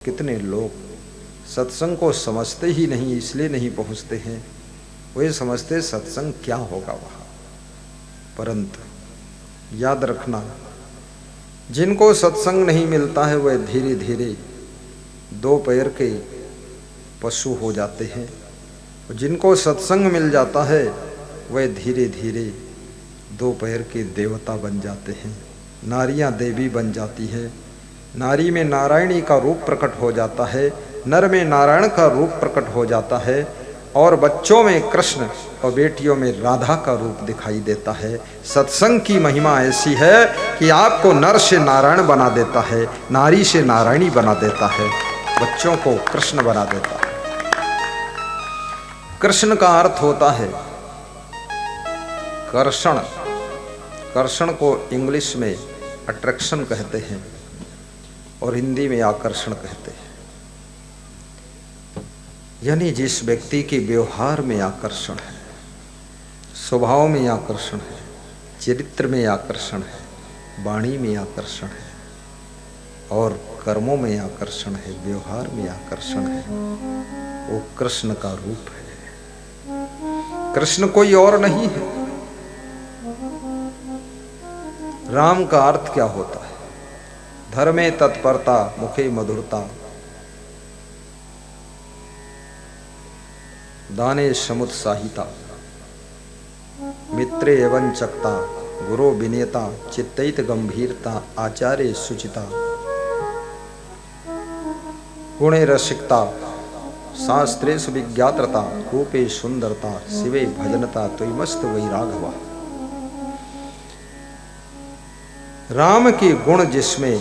कितने लोग सत्संग को समझते ही नहीं, इसलिए नहीं पहुंचते हैं। वे समझते सत्संग क्या होगा वहाँ। परंतु याद रखना, जिनको सत्संग नहीं मिलता है वह धीरे धीरे दो पैर के पशु हो जाते हैं। जिनको सत्संग मिल जाता है वह धीरे धीरे दो पैर के देवता बन जाते हैं। नारियां देवी बन जाती है। नारी में नारायणी का रूप प्रकट हो जाता है, नर में नारायण का रूप प्रकट हो जाता है, और बच्चों में कृष्ण और बेटियों में राधा का रूप दिखाई देता है। सत्संग की महिमा ऐसी है कि आपको नर से नारायण बना देता है, नारी से नारायणी बना देता है, बच्चों को कृष्ण बना देता है। कृष्ण का अर्थ होता है कर्षण। कर्षण को इंग्लिश में अट्रैक्शन कहते हैं और हिंदी में आकर्षण कहते हैं। यानी जिस व्यक्ति के व्यवहार में आकर्षण है, स्वभाव में आकर्षण है, चरित्र में आकर्षण है, वाणी में आकर्षण है और कर्मों में आकर्षण है, व्यवहार में आकर्षण है, वो कृष्ण का रूप है। कृष्ण कोई और नहीं है। राम का अर्थ क्या होता है? धर्मे तत्परता, मुखे मधुरता, दाने समुत्साहिता, मित्रे एवं चक्ता, गुरो विनेता, चित्तैत गंभीरता, आचार्य सुचिता, गुणे रसिकता, शास्त्रेषु विज्ञात्रता, रूपे सुंदरता, शिवे भजनता, त्वयिमस्त वैराघवा। राम के गुण जिसमें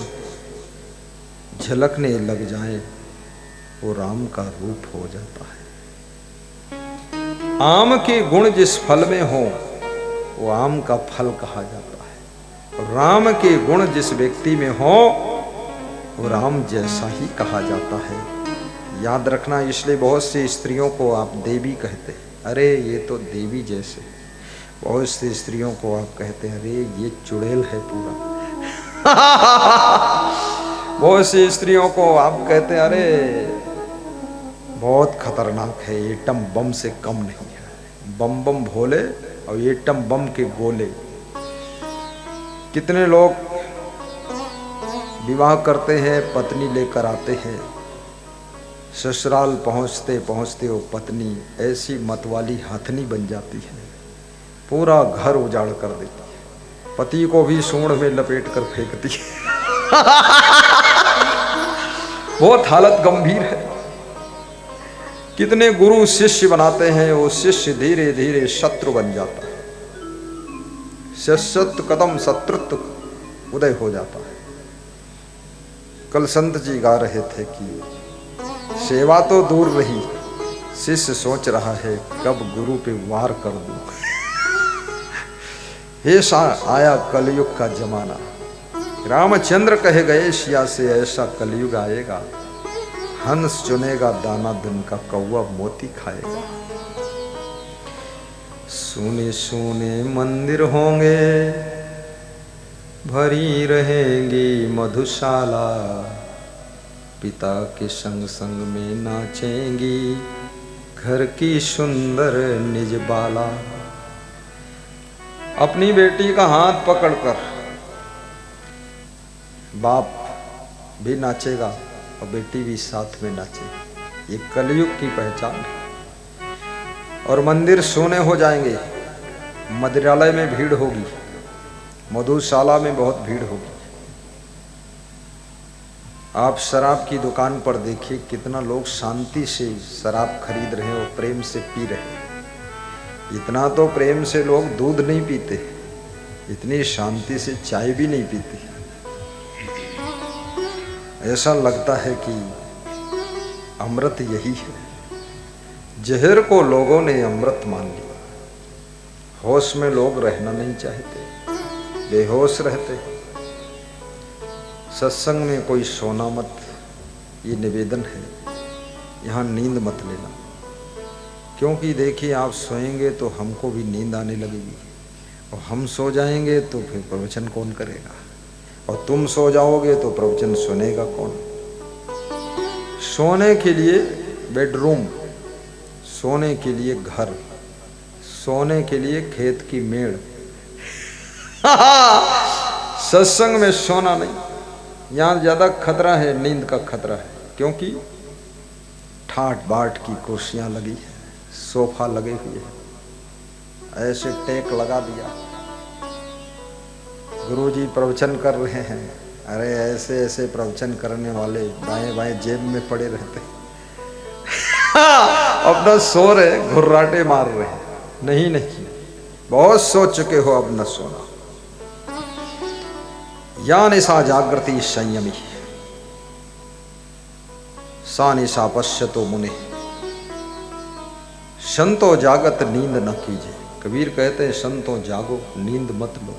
झलकने लग जाए वो राम का रूप हो जाता है। आम के गुण जिस फल में हो वो आम का फल कहा जाता है। और राम के गुण जिस व्यक्ति में हो वो राम जैसा ही कहा जाता है। याद रखना, इसलिए बहुत सी स्त्रियों को आप देवी कहते हैं, अरे ये तो देवी जैसे। बहुत सी स्त्रियों को आप कहते हैं, अरे ये चुड़ैल है पूरा। बहुत सी स्त्रियों को आप कहते हैं, अरे बहुत खतरनाक है, एटम बम से कम नहीं है। बम बम भोले और एटम बम के गोले। कितने लोग विवाह करते हैं, पत्नी लेकर आते हैं, ससुराल पहुंचते पहुंचते वो पत्नी ऐसी मतवाली हथनी बन जाती है, पूरा घर उजाड़ कर देती है, पति को भी सूंड में लपेट कर फेंकती है। बहुत हालत गंभीर है। कितने गुरु शिष्य बनाते हैं, वो शिष्य धीरे धीरे शत्रु बन जाता है। शिष्यत्व कदम शत्रुत्व उदय हो जाता है। कल संत जी गा रहे थे कि सेवा तो दूर रही, शिष्य सोच रहा है कब गुरु पे वार कर दूं। ऐसा आया कलयुग का जमाना। रामचंद्र कहे गए सिया से ऐसा कलयुग आएगा, हंस चुनेगा दाना दिन का, कौवा मोती खाएगा। सोने सोने मंदिर होंगे, भरी रहेंगी मधुशाला, पिता के संग संग में नाचेंगी घर की सुंदर निज बाला। अपनी बेटी का हाथ पकड़कर बाप भी नाचेगा और बेटी भी साथ में नाचेगी। ये कलयुग की पहचान है। और मंदिर सोने हो जाएंगे, मदिरालय में भीड़ होगी, मधुशाला में बहुत भीड़ होगी। आप शराब की दुकान पर देखिए, कितना लोग शांति से शराब खरीद रहे हैं और प्रेम से पी रहे हैं। इतना तो प्रेम से लोग दूध नहीं पीते, इतनी शांति से चाय भी नहीं पीते। ऐसा लगता है कि अमृत यही है। जहर को लोगों ने अमृत मान लिया। होश में लोग रहना नहीं चाहते, बेहोश रहते। सत्संग में कोई सोना मत, ये निवेदन है। यहाँ नींद मत लेना, क्योंकि देखिए आप सोएंगे तो हमको भी नींद आने लगेगी, और हम सो जाएंगे तो फिर प्रवचन कौन करेगा, और तुम सो जाओगे तो प्रवचन सुनेगा कौन। सोने के लिए बेडरूम, सोने के लिए घर, सोने के लिए खेत की मेड़। सत्संग में सोना नहीं। यहाँ ज्यादा खतरा है, नींद का खतरा है, क्योंकि ठाट बाट की कुर्सियां लगी है, सोफा लगे हुए हैं, ऐसे टेक लगा दिया। गुरुजी प्रवचन कर रहे हैं, अरे ऐसे ऐसे प्रवचन करने वाले दाएं बाएं जेब में पड़े रहते अपना सो रहे, घुर्राटे मार रहे हैं। नहीं नहीं, बहुत सो चुके हो, अब न सोना। या निशा जागृति संयमी, सा निशा पश्यतो मुने, संतो जागत नींद न कीजिए। कबीर कहते हैं संतो जागो, नींद मत लो।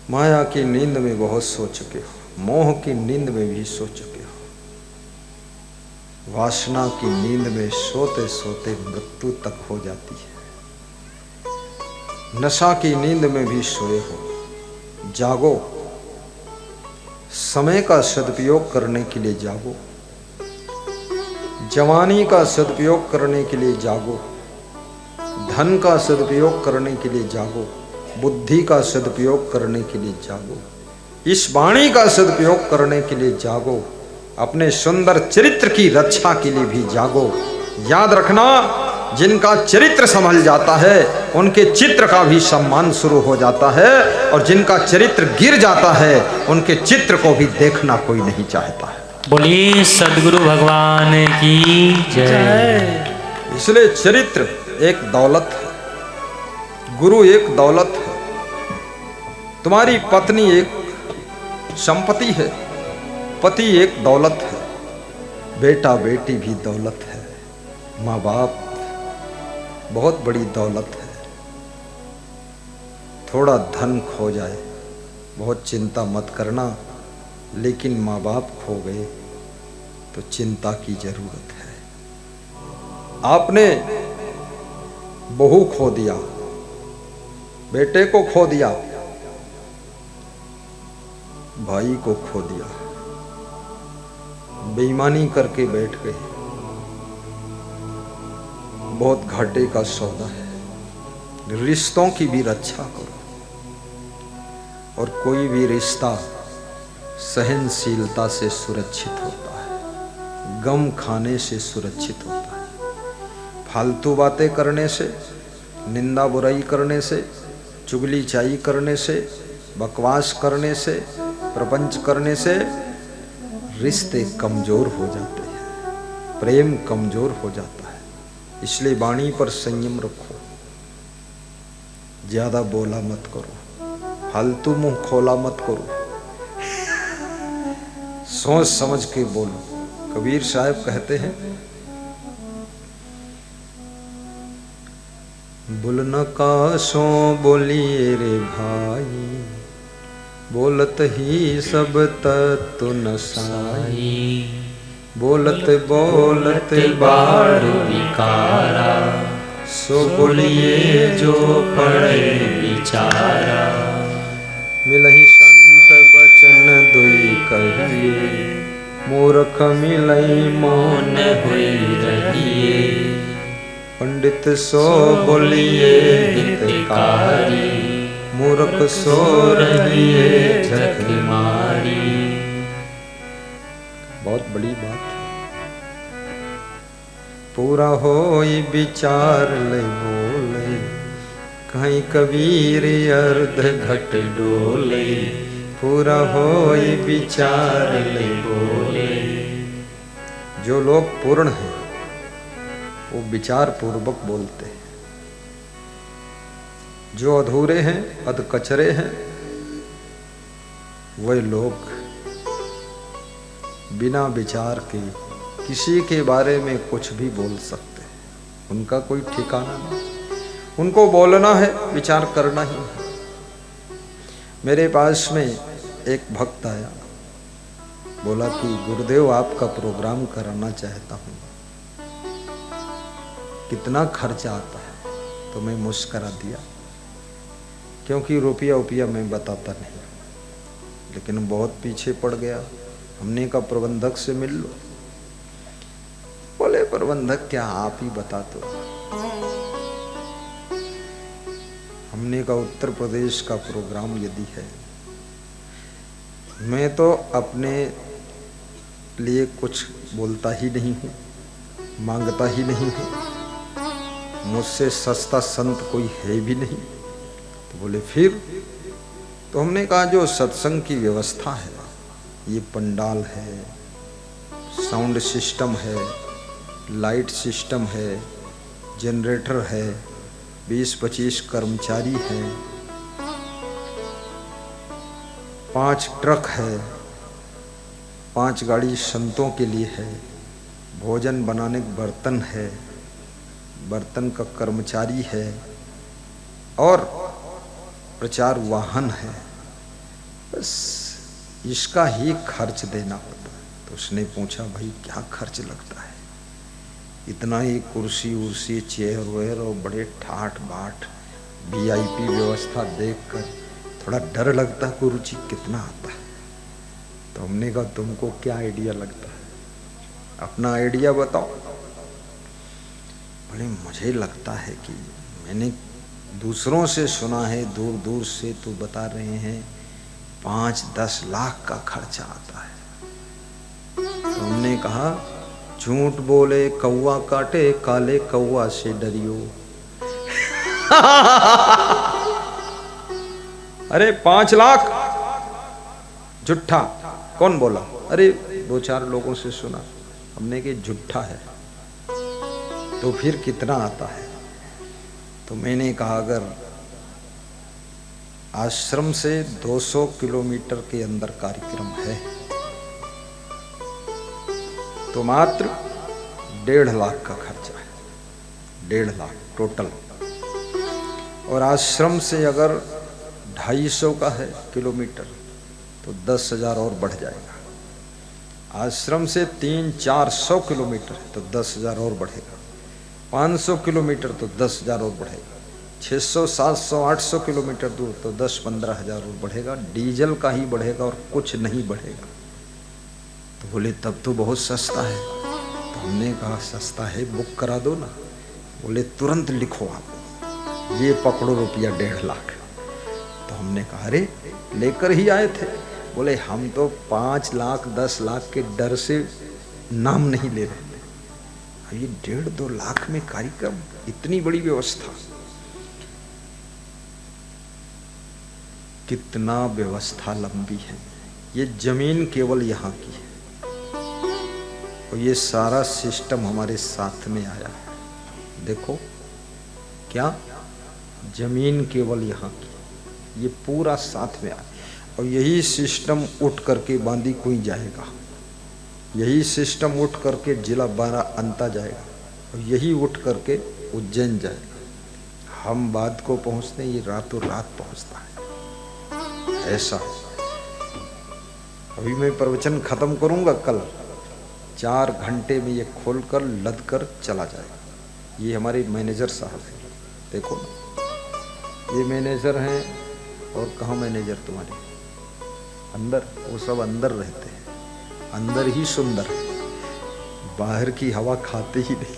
माया की नींद में बहुत सो चुके हो, मोह की नींद में भी सो चुके हो, वासना की नींद में सोते सोते मृत्यु तक हो जाती है। नशा की नींद में भी सोए हो। जागो, समय का सदुपयोग करने के लिए जागो, जवानी का सदुपयोग करने के लिए जागो, धन का सदुपयोग करने के लिए जागो, बुद्धि का सदुपयोग करने के लिए जागो, इस वाणी का सदुपयोग करने के लिए जागो, अपने सुंदर चरित्र की रक्षा के लिए भी जागो। याद रखना, जिनका चरित्र संभल जाता है उनके चित्र का भी सम्मान शुरू हो जाता है, और जिनका चरित्र गिर जाता है उनके चित्र को भी देखना कोई नहीं चाहता है। बोलिए सद्गुरु भगवान की जय। इसलिए चरित्र एक दौलत है, गुरु एक दौलत है, तुम्हारी पत्नी एक संपत्ति है, पति एक दौलत है, बेटा बेटी भी दौलत है, माँ बाप बहुत बड़ी दौलत है। थोड़ा धन खो जाए बहुत चिंता मत करना, लेकिन माँ बाप खो गए तो चिंता की जरूरत है। आपने बहू खो दिया, बेटे को खो दिया, भाई को खो दिया, बेईमानी करके बैठ गए, बहुत घाटे का सौदा है। रिश्तों की भी रक्षा करो, और कोई भी रिश्ता सहनशीलता से सुरक्षित होता है, गम खाने से सुरक्षित होता है। फालतू बातें करने से, निंदा बुराई करने से, चुगलीचाई करने से, बकवास करने से, प्रपंच करने से रिश्ते कमजोर हो जाते हैं, प्रेम कमजोर हो जाता है। इसलिए वाणी पर संयम रखो, ज्यादा बोला मत करो, फालतू मुंह खोला मत करो, सोच समझ के बोलो। कबीर साहब कहते हैं, बोलन का सो बोलिए रे भाई, बोलत ही सब तत्व नसाई, बोलत बोलत बारू विकारा, सो बोलिए जो पढ़े विचारा। मिलहि संत बचन दुई कहिए, मूर्ख मिलई मौन हुई रहिए, पंडित सो बोलिए हितकारी, मूर्ख सो रहिए झक मारी। बहुत बड़ी बात है। पूरा होई विचार ले बोले, कहीं कबीर अर्ध घट डोले, पूरा होई विचार ले बोले। जो लोग पूर्ण हैं वो विचार पूर्वक बोलते हैं, जो अधूरे हैं, अधकचरे हैं, वे लोग बिना विचार के किसी के बारे में कुछ भी बोल सकते हैं, उनका कोई ठिकाना नहीं। उनको बोलना है, विचार करना ही है। मेरे पास में एक भक्त आया, बोला कि गुरुदेव आपका प्रोग्राम कराना चाहता हूँ, कितना खर्चा आता है? तो मैं मुस्करा दिया, क्योंकि रुपया मैं बताता नहीं, लेकिन बहुत पीछे पड़ गया। हमने कहा प्रबंधक से मिल लो। बोले प्रबंधक क्या, आप ही बता दो। हमने कहा उत्तर प्रदेश का प्रोग्राम यदि है, मैं तो अपने लिए कुछ बोलता ही नहीं हूँ, मांगता ही नहीं हूँ, मुझसे सस्ता संत कोई है भी नहीं। तो बोले फिर? तो हमने कहा जो सत्संग की व्यवस्था है, ये पंडाल है, साउंड सिस्टम है, लाइट सिस्टम है, जनरेटर है, 20-25 कर्मचारी हैं, 5 ट्रक है, 5 गाड़ी संतों के लिए है, भोजन बनाने के बर्तन है, बर्तन का कर्मचारी है और प्रचार वाहन है, बस इसका ही खर्च देना होता है। तो उसने पूछा भाई क्या खर्च लगता है? इतना ही कुर्सी उर्सी चेयर वेयर और बड़े ठाठ बाट VIP व्यवस्था देखकर थोड़ा डर लगता है, गुरु जी कितना आता है? तो हमने कहा तुमको क्या आइडिया लगता है, अपना आइडिया बताओ। बोले मुझे लगता है कि मैंने दूसरों से सुना है, दूर दूर से तो बता रहे हैं 5-10 लाख का खर्चा आता है। तो हमने कहा झूठ बोले कौवा काटे, काले कौवा से डरियो। अरे 5 लाख झूठा, कौन बोला? अरे 2-4 लोगों से सुना। हमने कि झूठा है तो फिर कितना आता है? तो मैंने कहा अगर आश्रम से 200 किलोमीटर के अंदर कार्यक्रम है तो मात्र 1.5 लाख का खर्चा है, 1.5 लाख टोटल। और आश्रम से अगर 250 का है किलोमीटर तो 10,000 और बढ़ जाएगा। आश्रम से 300-400 किलोमीटर है तो 10,000 और बढ़ेगा। 500 किलोमीटर तो 10,000 और बढ़ेगा। 600-700-800 किलोमीटर दूर तो 10-15 हज़ार और बढ़ेगा। डीजल का ही बढ़ेगा और कुछ नहीं बढ़ेगा। तो बोले तब तो बहुत सस्ता है। तो हमने कहा सस्ता है, बुक करा दो ना। बोले तुरंत लिखो आप, ये पकड़ो रुपया 1.5 लाख। तो हमने कहा अरे लेकर ही आए थे। बोले हम तो 5 लाख 10 लाख के डर से नाम नहीं ले रहे थे, ये 1.5-2 लाख में कार्यक्रम, इतनी बड़ी व्यवस्था। कितना व्यवस्था लंबी है। ये जमीन केवल यहाँ की है और ये सारा सिस्टम हमारे साथ में आया है। देखो क्या, जमीन केवल यहाँ की, ये पूरा साथ में आया। और यही सिस्टम उठ करके बांदी कुई जाएगा, यही सिस्टम उठ करके जिला 12 अंता जाएगा और यही उठ करके उज्जैन जाएगा। हम बाद को पहुँचते ये रातों रात पहुँचता है, ऐसा। अभी मैं प्रवचन खत्म करूँगा कल, 4 घंटे में ये खोल कर लद कर चला जाएगा। ये हमारे मैनेजर साहब हैं, देखो ना, ये मैनेजर हैं। और कहाँ मैनेजर तुम्हारे? अंदर, वो सब अंदर रहते हैं, अंदर ही सुंदर है, बाहर की हवा खाते ही नहीं।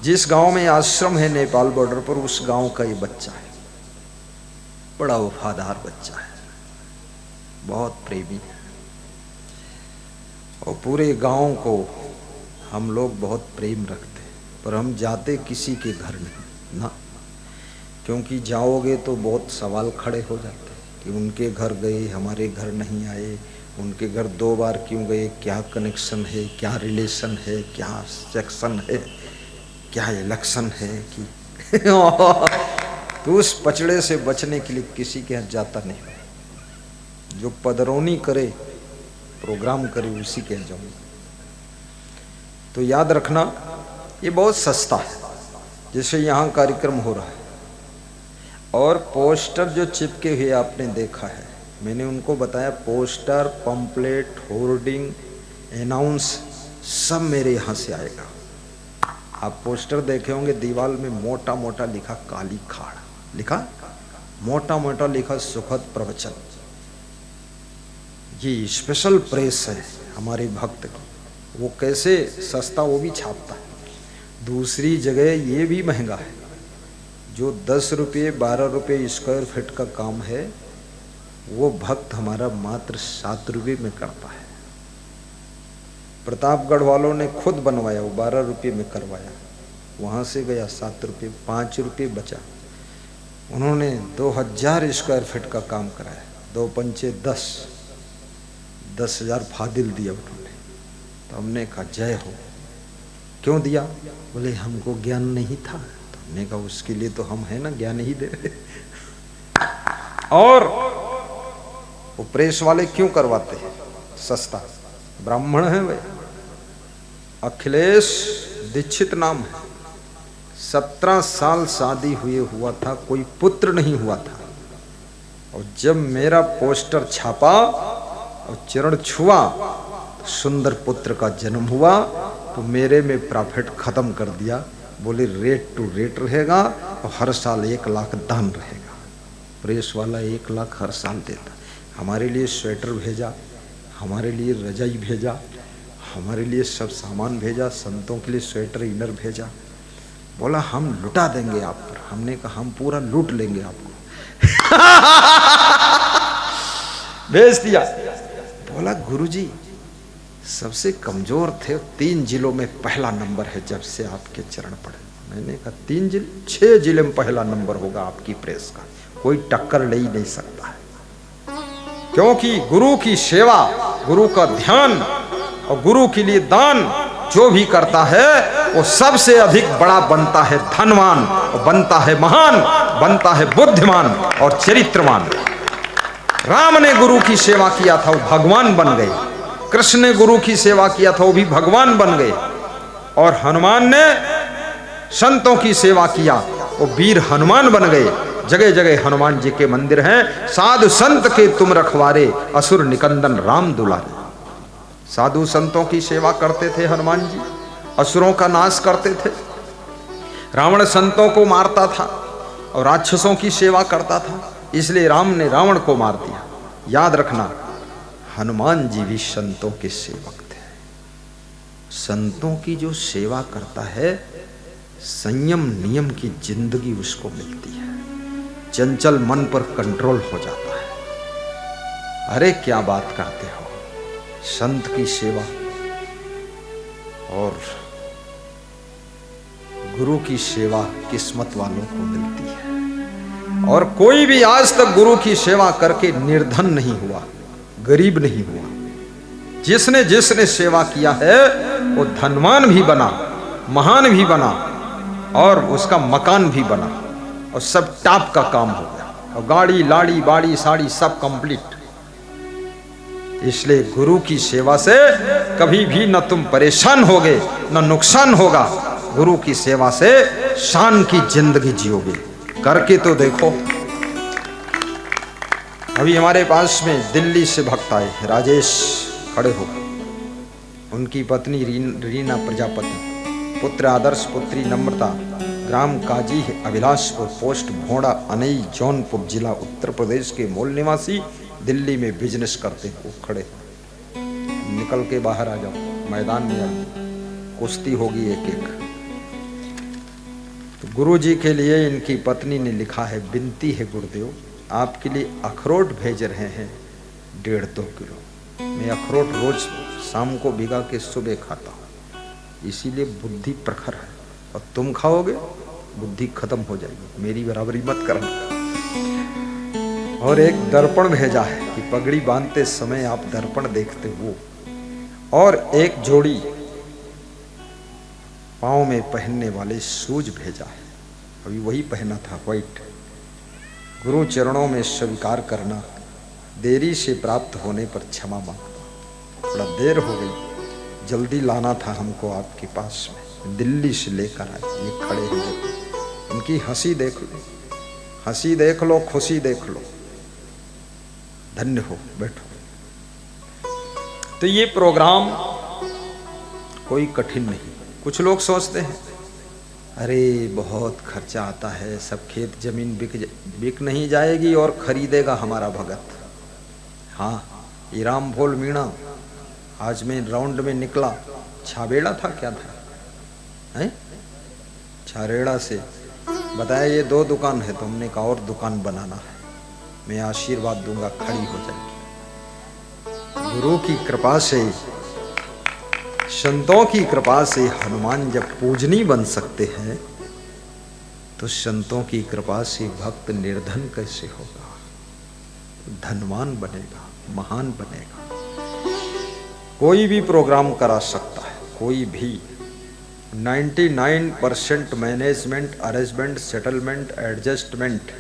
जिस गांव में आश्रम है नेपाल बॉर्डर पर, उस गांव का ये बच्चा है, बड़ा वफादार बच्चा है, बहुत प्रेमी है। और पूरे गांव को हम लोग बहुत प्रेम रखते हैं, पर हम जाते किसी के घर नहीं ना, क्योंकि जाओगे तो बहुत सवाल खड़े हो जाते हैं कि उनके घर गए, हमारे घर नहीं आए, उनके घर 2 बार क्यों गए, क्या कनेक्शन है, क्या रिलेशन है, क्या सेक्शन है, क्या इलेक्शन है कि तो उस पचड़े से बचने के लिए किसी के यहाँ जाता नहीं। जो पदरौनी करे, प्रोग्राम करे, उसी के यहाँ जाऊँगा। तो याद रखना ये बहुत सस्ता है। जैसे यहाँ कार्यक्रम हो रहा है और पोस्टर जो चिपके हुए आपने देखा है, मैंने उनको बताया पोस्टर, पंपलेट, होर्डिंग, अनाउंस सब मेरे यहाँ से आएगा। आप पोस्टर देखे होंगे दीवार में मोटा मोटा लिखा काली खाड़, लिखा मोटा मोटा लिखा सुखद प्रवचन, ये स्पेशल प्रेस है हमारे भक्त की। वो कैसे सस्ता वो भी छापता है, दूसरी जगह ये भी महंगा है। जो 10 रुपये 12 रुपये स्क्वायर फीट का काम है वो भक्त हमारा मात्र 7 रुपये में करता है। प्रतापगढ़ वालों ने खुद बनवाया, वो 12 रुपये में करवाया, वहाँ से गया 7 रुपये, 5 रुपये बचा। उन्होंने 2000 स्क्वायर फीट का काम कराया, 2 पंचे 10,000 फादिल दिया उन्होंने। तो हमने कहा जय हो। क्यों दिया? बोले हमको ज्ञान नहीं था। तो हमने कहा उसके लिए तो हम है ना, ज्ञान ही दे रहे। और वो प्रेस वाले क्यों करवाते हैं सस्ता? ब्राह्मण है वे, अखिलेश दीक्षित नाम है। 17 साल शादी हुए हुआ था, कोई पुत्र नहीं हुआ था। और जब मेरा पोस्टर छापा और चरण छुआ, सुंदर पुत्र का जन्म हुआ, तो मेरे में प्रॉफिट खत्म कर दिया। बोले रेट टू रेट रहेगा और हर साल 1 लाख दान रहेगा। प्रेस वाला 1 लाख हर साल देता। हमारे लिए स्वेटर भेजा, हमारे लिए रजाई भेजा, हमारे लिए सब सामान भेजा, संतों के लिए स्वेटर इनर भेजा। बोला हम लुटा देंगे आप पर। हमने कहा हम पूरा लूट लेंगे आपको। भेज दिया। बोला गुरुजी सबसे कमजोर थे, 3 जिलों में पहला नंबर है जब से आपके चरण पड़े। मैंने कहा 3 जिले, 6 जिले में पहला नंबर होगा आपकी प्रेस का, कोई टक्कर ले ही नहीं सकता है। क्योंकि गुरु की सेवा, गुरु का ध्यान और गुरु के लिए दान जो भी करता है वो सबसे अधिक बड़ा बनता है धनवान, और बनता है महान, बनता है बुद्धिमान और चरित्रवान। राम ने गुरु की सेवा किया था, वो भगवान बन गए। कृष्ण ने गुरु की सेवा किया था, वो भी भगवान बन गए। और हनुमान ने संतों की सेवा किया, वो वीर हनुमान बन गए। जगह जगह हनुमान जी के मंदिर हैं। साधु संत के तुम रखवारे, असुर निकंदन राम दुलारे। साधु संतों की सेवा करते थे हनुमान जी, असुरों का नाश करते थे। रावण संतों को मारता था और राक्षसों की सेवा करता था, इसलिए राम ने रावण को मार दिया। याद रखना, हनुमान जी भी संतों के सेवक थे। संतों की जो सेवा करता है, संयम नियम की जिंदगी उसको मिलती है, चंचल मन पर कंट्रोल हो जाता है। अरे क्या बात करते हो, संत की सेवा और गुरु की सेवा किस्मत वालों को मिलती है। और कोई भी आज तक गुरु की सेवा करके निर्धन नहीं हुआ, गरीब नहीं हुआ। जिसने जिसने सेवा किया है वो धनवान भी बना, महान भी बना, और उसका मकान भी बना, और सब टाप का काम हो गया, और गाड़ी लाड़ी बाड़ी साड़ी सब कंप्लीट। इसलिए गुरु की सेवा से कभी भी न तुम परेशान होगे न नुकसान होगा। गुरु की सेवा से शान की जिंदगी जियोगे। करके तो देखो। अभी हमारे पास में दिल्ली से भक्त आए, राजेश खड़े हो। उनकी पत्नी रीना प्रजापति, पुत्र आदर्श, पुत्री नम्रता, ग्राम काजी अभिलाषपुर, पोस्ट भोड़ा, अनई, जौनपुर जिला, उत्तर प्रदेश के मूल निवासी, दिल्ली में बिजनेस करते हैं। वो खड़े, निकल के बाहर आ जाओ, मैदान में जाओ, कुश्ती होगी एक एक। तो गुरु जी के लिए इनकी पत्नी ने लिखा है, विनती है गुरुदेव, आपके लिए अखरोट भेज रहे हैं 1.5-2 किलो। मैं अखरोट रोज शाम को भिगा के सुबह खाता हूँ, इसीलिए बुद्धि प्रखर है। और तुम खाओगे बुद्धि खत्म हो जाएगी, मेरी बराबरी मत करना। और एक दर्पण भेजा है कि पगड़ी बांधते समय आप दर्पण देखते हो। और एक जोड़ी पाँव में पहनने वाले शूज भेजा है, अभी वही पहना था, व्हाइट। गुरु चरणों में स्वीकार करना, देरी से प्राप्त होने पर क्षमा मांगना। थोड़ा देर हो गई, जल्दी लाना था हमको आपके पास में, दिल्ली से लेकर आए। ये खड़े हैं, इनकी हंसी देख लो, हंसी देख लो, खुशी देख लो, धन्य हो। बैठो। तो ये प्रोग्राम कोई कठिन नहीं। कुछ लोग सोचते हैं अरे बहुत खर्चा आता है, सब खेत जमीन बिक नहीं जाएगी और खरीदेगा हमारा भगत। हाँ, ये राम भोल मीणा आज मैं राउंड में निकला, छाबेड़ा था क्या था, है छारेड़ा से बताया ये 2 दुकान है, तो हमने कहा और दुकान बनाना है, मैं आशीर्वाद दूंगा खड़ी हो जाएगी। गुरु की कृपा से, संतों की कृपा से हनुमान जब पूजनी बन सकते हैं, तो संतों की कृपा से भक्त निर्धन कैसे होगा, धनवान बनेगा, महान बनेगा। कोई भी प्रोग्राम करा सकता है, कोई भी। 99% मैनेजमेंट, अरेंजमेंट, सेटलमेंट, एडजस्टमेंट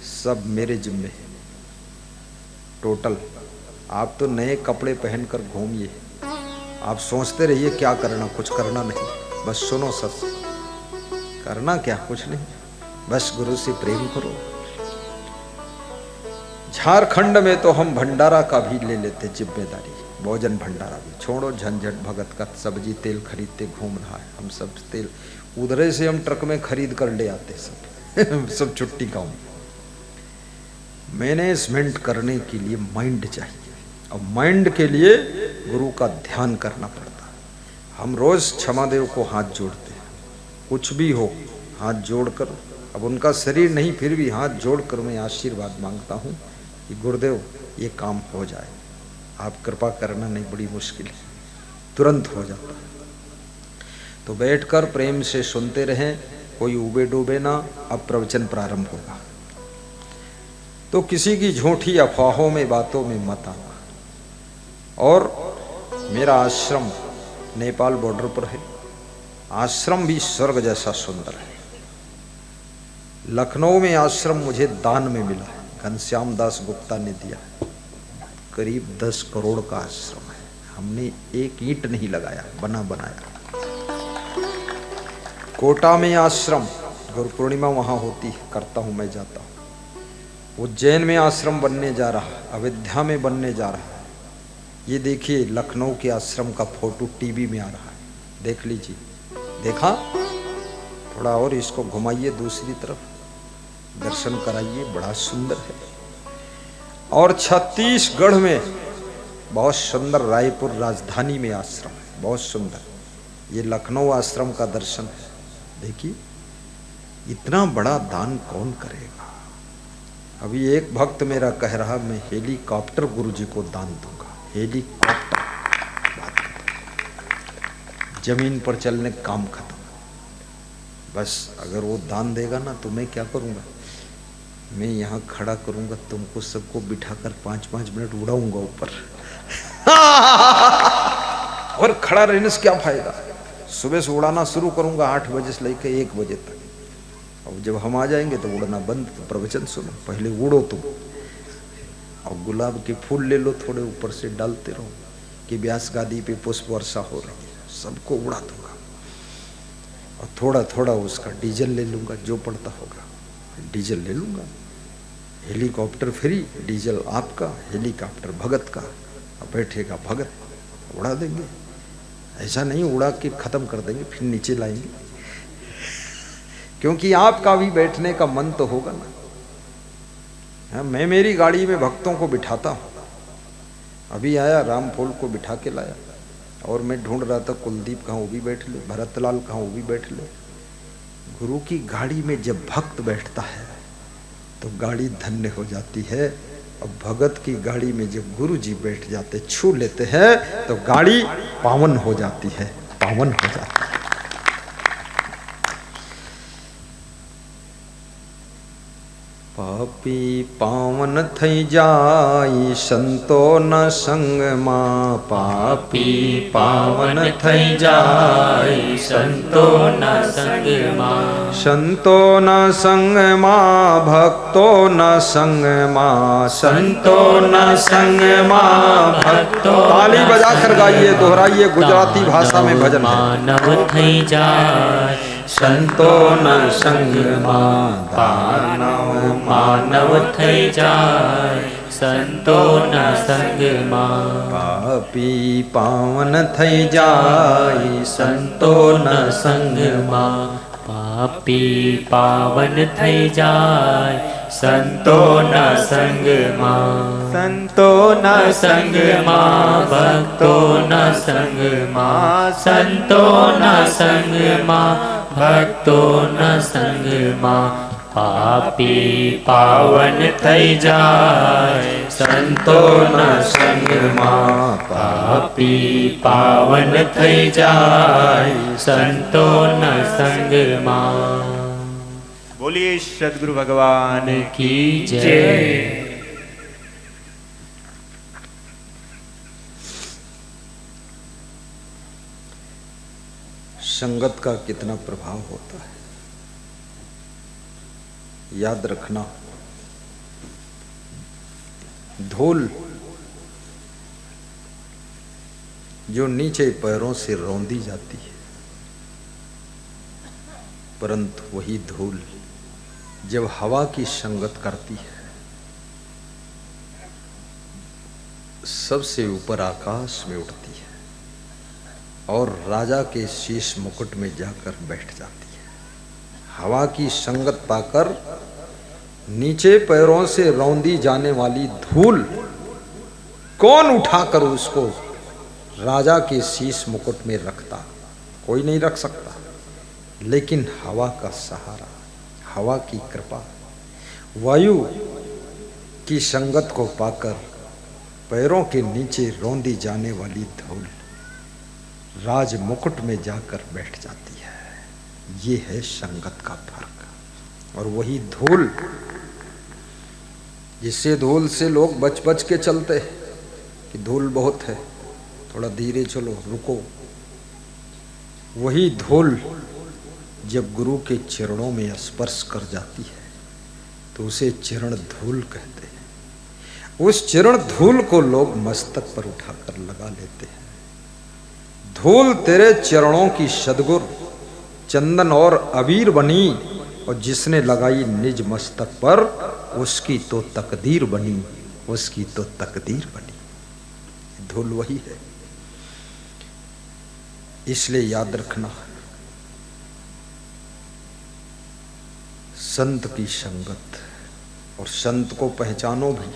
सब मेरे जिम्मे है टोटल। आप तो नए कपड़े पहनकर घूमिए, आप सोचते रहिए क्या करना, कुछ करना नहीं, बस सुनो सच, करना क्या कुछ नहीं, बस गुरु से प्रेम करो। झारखंड में तो हम भंडारा का भी ले लेते जिम्मेदारी, भोजन भंडारा भी छोड़ो, झंझट भगत का सब्जी तेल खरीदते घूम रहा है। हम सब तेल उधरे से हम ट्रक में खरीद कर ले आते सब सब छुट्टी गाँव। मैनेजमेंट करने के लिए माइंड चाहिए, और माइंड के लिए गुरु का ध्यान करना पड़ता है। हम रोज क्षमादेव को हाथ जोड़ते हैं, कुछ भी हो हाथ जोड़कर, अब उनका शरीर नहीं फिर भी हाथ जोड़कर मैं आशीर्वाद मांगता हूँ कि गुरुदेव ये काम हो जाए, आप कृपा करना, नहीं बड़ी मुश्किल है, तुरंत हो जाता है। तो बैठकर प्रेम से सुनते रहें, कोई उबे डूबे ना। अब प्रवचन प्रारंभ होगा, तो किसी की झूठी अफवाहों में बातों में मत आना। और मेरा आश्रम नेपाल बॉर्डर पर है, आश्रम भी स्वर्ग जैसा सुंदर है। लखनऊ में आश्रम मुझे दान में मिला है, घनश्याम दास गुप्ता ने दिया, करीब 10 करोड़ का आश्रम है, हमने एक ईंट नहीं लगाया, बना बनाया। कोटा में आश्रम, गुरु पूर्णिमा वहाँ होती है, करता हूँ मैं, जाता हूँ। उज्जैन में आश्रम बनने जा रहा है, अयोध्या में बनने जा रहा है। ये देखिए लखनऊ के आश्रम का फोटो टीवी में आ रहा है, देख लीजिए। देखा? थोड़ा और इसको घुमाइए दूसरी तरफ, दर्शन कराइए, बड़ा सुंदर है। और छत्तीसगढ़ में बहुत सुंदर, रायपुर राजधानी में आश्रम है, बहुत सुंदर। ये लखनऊ आश्रम का दर्शन है, देखिए। इतना बड़ा दान कौन करेगा? अभी एक भक्त मेरा कह रहा, मैं हेलीकॉप्टर गुरुजी को दान दूंगा, हेलीकॉप्टर। बात खत्म, जमीन पर चलने काम खत्म। बस अगर वो दान देगा ना, तो मैं क्या करूंगा, मैं यहाँ खड़ा करूंगा, तुमको सबको बिठाकर 5-5 मिनट उड़ाऊंगा ऊपर और खड़ा रहने से क्या फायदा। सुबह से उड़ाना शुरू करूंगा 8 बजे से लेकर 1 बजे तक। अब जब हम आ जाएंगे तो उड़ना बंद, तो प्रवचन सुनो, पहले उड़ो तुम। और गुलाब के फूल ले लो, थोड़े ऊपर से डालते रहो कि व्यास गादी पे पुष्प वर्षा हो रही है, सबको उड़ा दूंगा। और थोड़ा थोड़ा उसका डीजल ले लूंगा, जो पड़ता होगा डीजल ले लूंगा। हेलीकॉप्टर फ्री, डीजल आपका, हेलीकॉप्टर भगत का, और बैठेगा भगत, उड़ा देंगे। ऐसा नहीं उड़ा के खत्म कर देंगे फिर नीचे लाएंगे, क्योंकि आपका भी बैठने का मन तो होगा ना। मैं मेरी गाड़ी में भक्तों को बिठाता हूँ, अभी आया राम फूल को बिठा के लाया, और मैं ढूंढ रहा था कुलदीप कहाँ, वो भी बैठ ले, भरतलाल कहाँ, वो भी बैठ ले। गुरु की गाड़ी में जब भक्त बैठता है तो गाड़ी धन्य हो जाती है, और भगत की गाड़ी में जब गुरु जी बैठ जाते, छू लेते हैं, तो गाड़ी पावन हो जाती है, पावन हो जाती है। पापी पावन थई जाई संतो न संग मां, पापी पावन थई जाई संतो न संग मां, संतो न संग मां, भक्तो न संग मां, संतो न संग मां, भक्तो। ताली बजाकर गाइए, दोहराइए, गुजराती भाषा में भजन है। मानव थई जाय संतो न संग मां, दानव मानव थई जाय संतो न संग मां, पापी पावन थई जाई संतो न संग मां। पापी पावन થઈ જાય સંતોના સંગમાં સંતોના સંગમાં ભક્તોના સંગમાં સંતોના સંગમાં ભક્તોના સંગમાં પાપી પાવન થઈ જાય સંતોના સંગમાં પાપી પાવન થઈ જાય સંતોના સંગમાં बोलिए सदगुरु भगवान की जय। संगत का कितना प्रभाव होता है याद रखना। धूल जो नीचे पैरों से रौंदी जाती है, परंतु वही धूल जब हवा की संगत करती है सबसे ऊपर आकाश में उड़ती है और राजा के शीश मुकुट में जाकर बैठ जाती है। हवा की संगत पाकर नीचे पैरों से रौंदी जाने वाली धूल कौन उठाकर उसको राजा के शीश मुकुट में रखता? कोई नहीं रख सकता, लेकिन हवा का सहारा, हवा की कृपा, वायु की संगत को पाकर पैरों के नीचे रौंदी जाने वाली धूल राज मुकुट में जाकर बैठ जाती है। ये है संगत का फर्क। और वही धूल जिससे धूल से लोग बच बच के चलते हैं कि धूल बहुत है, थोड़ा धीरे चलो, रुको। वही धूल जब गुरु के चरणों में स्पर्श कर जाती है तो उसे चरण धूल कहते हैं। उस चरण धूल को लोग मस्तक पर उठाकर लगा लेते हैं। धूल तेरे चरणों की सदगुरु चंदन और अबीर बनी, और जिसने लगाई निज मस्तक पर उसकी तो तकदीर बनी, उसकी तो तकदीर बनी। धूल वही है। इसलिए याद रखना, संत की संगत, और संत को पहचानो भी।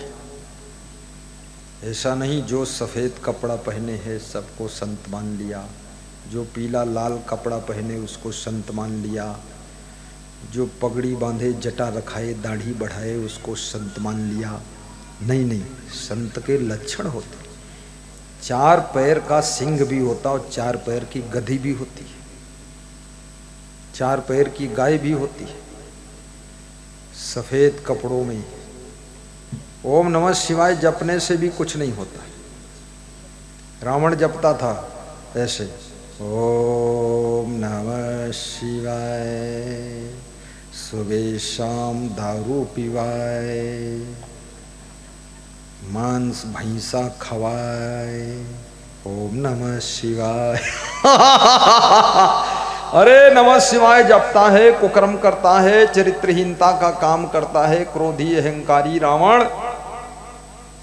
ऐसा नहीं जो सफ़ेद कपड़ा पहने हैं सबको संत मान लिया, जो पीला लाल कपड़ा पहने उसको संत मान लिया, जो पगड़ी बांधे जटा रखाए दाढ़ी बढ़ाए उसको संत मान लिया। नहीं नहीं, संत के लक्षण होते। 4 पैर का सिंह भी होता और 4 पैर की गधी भी होती है, 4 पैर की गाय भी होती है। सफेद कपड़ों में ओम नमः शिवाय जपने से भी कुछ नहीं होता। रावण जपता था ऐसे, ओम नमः शिवाय, सुबह शाम दारू पीवाए, मांस भैंसा खवाए, ओम नमः शिवाय। अरे नमः शिवाय जपता है, कुकर्म करता है, चरित्रहीनता का काम करता है, क्रोधी अहंकारी रावण।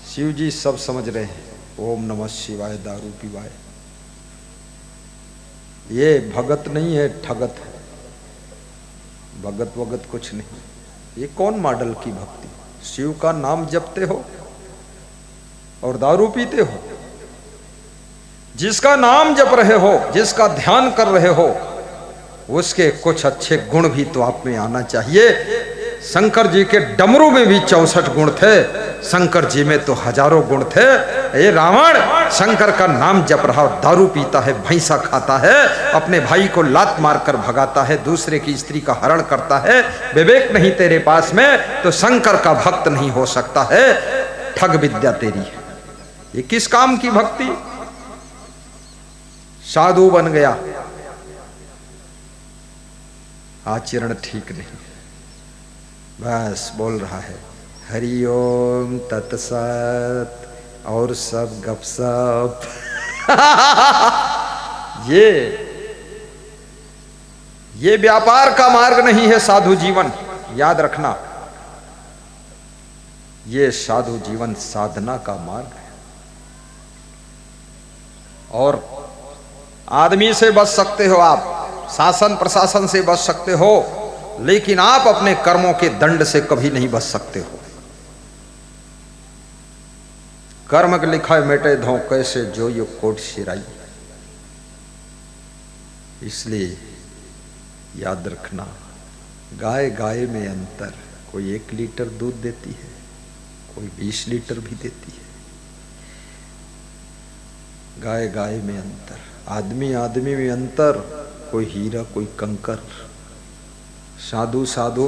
शिव जी सब समझ रहे हैं, ओम नमः शिवाय दारू पीवाए। ये भगत नहीं है, ठगत है। भगत वगत कुछ नहीं। ये कौन मॉडल की भक्ति? शिव का नाम जपते हो और दारू पीते हो। जिसका नाम जप रहे हो, जिसका ध्यान कर रहे हो, उसके कुछ अच्छे गुण भी तो आप में आना चाहिए। शंकर जी के डमरू में भी 64 गुण थे, शंकर जी में तो हजारों गुण थे। ये रावण शंकर का नाम जप रहा और दारू पीता है, भैंसा खाता है, अपने भाई को लात मारकर भगाता है, दूसरे की स्त्री का हरण करता है। विवेक नहीं तेरे पास में तो शंकर का भक्त नहीं हो सकता है। ठग विद्या तेरी है। ये किस काम की भक्ति? साधु बन गया, आचरण ठीक नहीं, बस बोल रहा है हरि ओम तत्सत और सब गपसप। ये व्यापार का मार्ग नहीं है साधु जीवन, याद रखना। ये साधु जीवन साधना का मार्ग है। और आदमी से बच सकते हो आप, शासन प्रशासन से बच सकते हो, लेकिन आप अपने कर्मों के दंड से कभी नहीं बच सकते हो। कर्म के लिखा मेटे धोखे से जो यो कोट सिराई। इसलिए याद रखना, गाय गाय में अंतर। कोई 1 लीटर दूध देती है, कोई 20 लीटर भी देती है। गाय गाय में अंतर, आदमी आदमी में अंतर। कोई हीरा कोई कंकर, साधु साधु